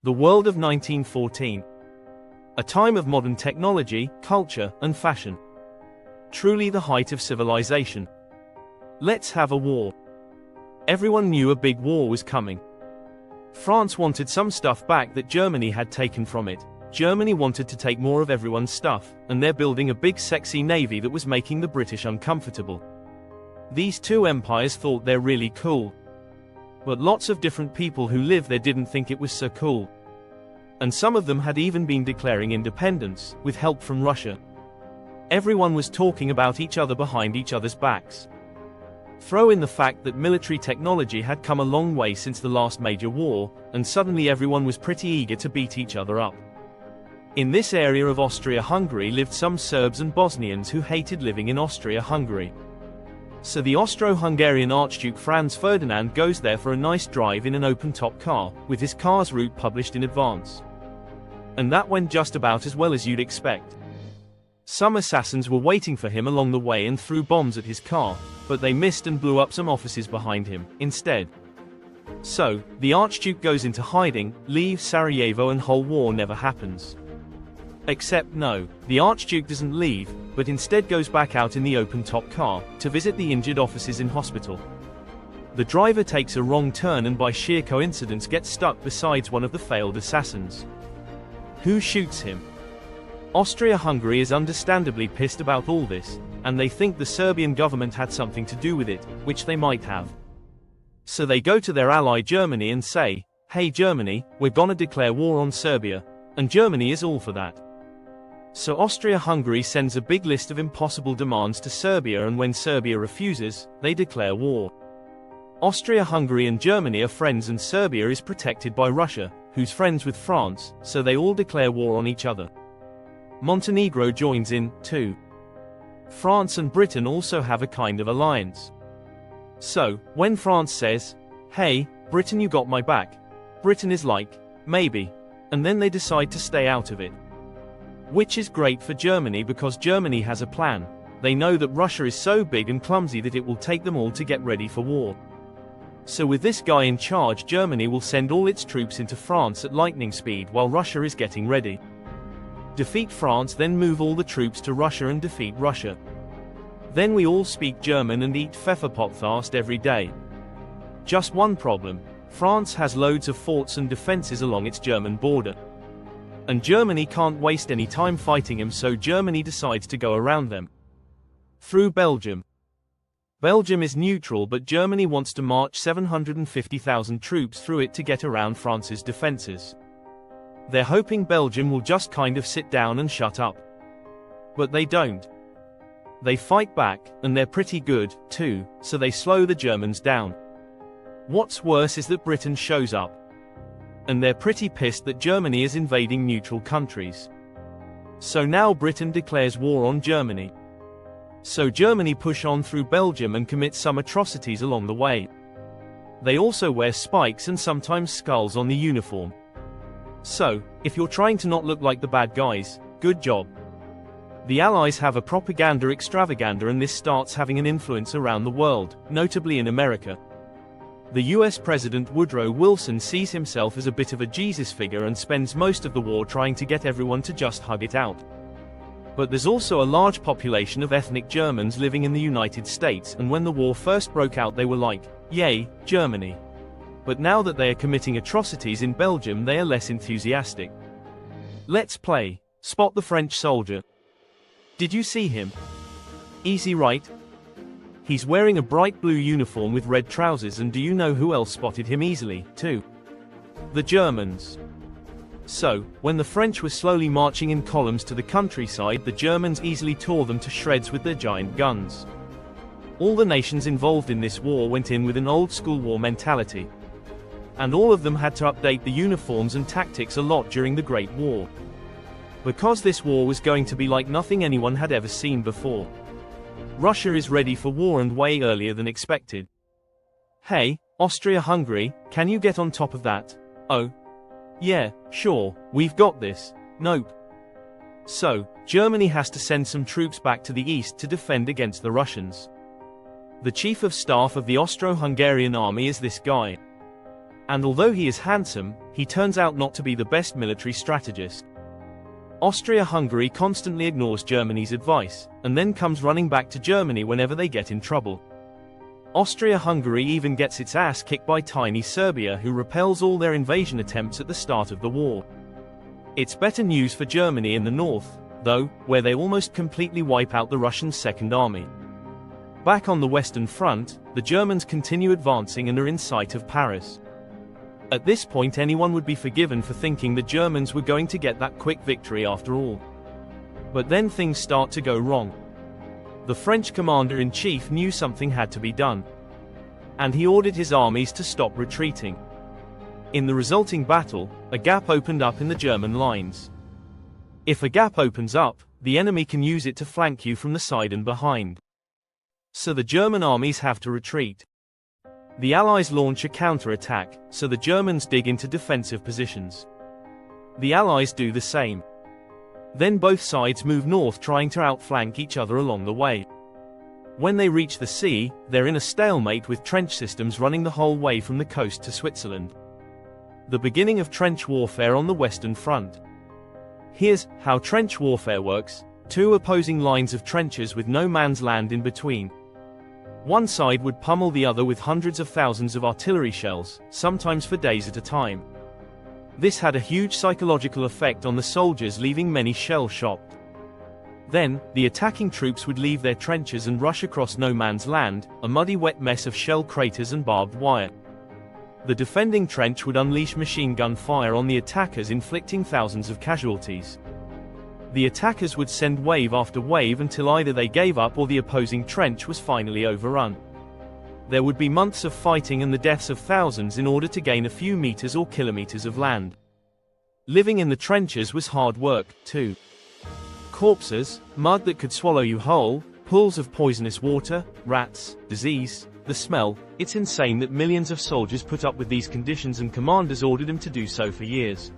The world of 1914. A time of modern technology, culture, and fashion. Truly the height of civilization. Let's have a war. Everyone knew a big war was coming. France wanted some stuff back that Germany had taken from it. Germany wanted to take more of everyone's stuff, and they're building a big sexy navy that was making the British uncomfortable. These two empires thought they're really cool. But lots of different people who live there didn't think it was so cool. And some of them had even been declaring independence, with help from Russia. Everyone was talking about each other behind each other's backs. Throw in the fact that military technology had come a long way since the last major war, and suddenly everyone was pretty eager to beat each other up. In this area of Austria-Hungary lived some Serbs and Bosnians who hated living in Austria-Hungary. So the Austro-Hungarian Archduke Franz Ferdinand goes there for a nice drive in an open-top car, with his car's route published in advance. And that went just about as well as you'd expect. Some assassins were waiting for him along the way and threw bombs at his car, but they missed and blew up some offices behind him, instead. So, the Archduke goes into hiding, leaves Sarajevo, and whole war never happens. Except no, the Archduke doesn't leave, but instead goes back out in the open-top car, to visit the injured officers in hospital. The driver takes a wrong turn and by sheer coincidence gets stuck beside one of the failed assassins. Who shoots him? Austria-Hungary is understandably pissed about all this, and they think the Serbian government had something to do with it, which they might have. So they go to their ally Germany and say, "Hey Germany, we're gonna declare war on Serbia," and Germany is all for that. So Austria-Hungary sends a big list of impossible demands to Serbia, and when Serbia refuses, they declare war. Austria-Hungary and Germany are friends, and Serbia is protected by Russia, who's friends with France, so they all declare war on each other. Montenegro joins in, too. France and Britain also have a kind of alliance. So, when France says, "Hey, Britain, you got my back," Britain is like, "Maybe," and then they decide to stay out of it. Which is great for Germany because Germany has a plan. They know that Russia is so big and clumsy that it will take them all to get ready for war. So with this guy in charge, Germany will send all its troops into France at lightning speed while Russia is getting ready. Defeat France, then move all the troops to Russia and defeat Russia. Then we all speak German and eat Pfefferpopfast every day. Just one problem. France has loads of forts and defenses along its German border. And Germany can't waste any time fighting him, so Germany decides to go around them. Through Belgium. Belgium is neutral, but Germany wants to march 750,000 troops through it to get around France's defenses. They're hoping Belgium will just kind of sit down and shut up. But they don't. They fight back, and they're pretty good, too, so they slow the Germans down. What's worse is that Britain shows up. And they're pretty pissed that Germany is invading neutral countries. So now Britain declares war on Germany. So Germany push on through Belgium and commit some atrocities along the way. They also wear spikes and sometimes skulls on the uniform. So, if you're trying to not look like the bad guys, good job. The Allies have a propaganda extravaganza, and this starts having an influence around the world, notably in America. The US President Woodrow Wilson sees himself as a bit of a Jesus figure and spends most of the war trying to get everyone to just hug it out. But there's also a large population of ethnic Germans living in the United States, and when the war first broke out they were like, "Yay, Germany." But now that they are committing atrocities in Belgium, they are less enthusiastic. Let's play Spot the French Soldier. Did you see him? Easy, right? He's wearing a bright blue uniform with red trousers, and do you know who else spotted him easily, too? The Germans. So, when the French were slowly marching in columns to the countryside, the Germans easily tore them to shreds with their giant guns. All the nations involved in this war went in with an old-school war mentality. And all of them had to update the uniforms and tactics a lot during the Great War. Because this war was going to be like nothing anyone had ever seen before. Russia is ready for war, and way earlier than expected. Hey, Austria-Hungary, can you get on top of that? Oh. Yeah, sure, we've got this. Nope. So, Germany has to send some troops back to the east to defend against the Russians. The chief of staff of the Austro-Hungarian army is this guy. And although he is handsome, he turns out not to be the best military strategist. Austria-Hungary constantly ignores Germany's advice, and then comes running back to Germany whenever they get in trouble. Austria-Hungary even gets its ass kicked by tiny Serbia, who repels all their invasion attempts at the start of the war. It's better news for Germany in the north, though, where they almost completely wipe out the Russian Second Army. Back on the Western Front, the Germans continue advancing and are in sight of Paris. At this point, anyone would be forgiven for thinking the Germans were going to get that quick victory after all. But then things start to go wrong. The French commander-in-chief knew something had to be done, and he ordered his armies to stop retreating. In the resulting battle, a gap opened up in the German lines. If a gap opens up, the enemy can use it to flank you from the side and behind. So the German armies have to retreat. The Allies launch a counter-attack, so the Germans dig into defensive positions. The Allies do the same. Then both sides move north, trying to outflank each other along the way. When they reach the sea, they're in a stalemate with trench systems running the whole way from the coast to Switzerland. The beginning of trench warfare on the Western Front. Here's how trench warfare works: two opposing lines of trenches with no man's land in between. One side would pummel the other with hundreds of thousands of artillery shells, sometimes for days at a time. This had a huge psychological effect on the soldiers, leaving many shell-shocked. Then, the attacking troops would leave their trenches and rush across no man's land, a muddy wet mess of shell craters and barbed wire. The defending trench would unleash machine gun fire on the attackers, inflicting thousands of casualties. The attackers would send wave after wave until either they gave up or the opposing trench was finally overrun. There would be months of fighting and the deaths of thousands in order to gain a few meters or kilometers of land. Living in the trenches was hard work, too. Corpses, mud that could swallow you whole, pools of poisonous water, rats, disease, the smell. It's insane that millions of soldiers put up with these conditions, and commanders ordered them to do so for years.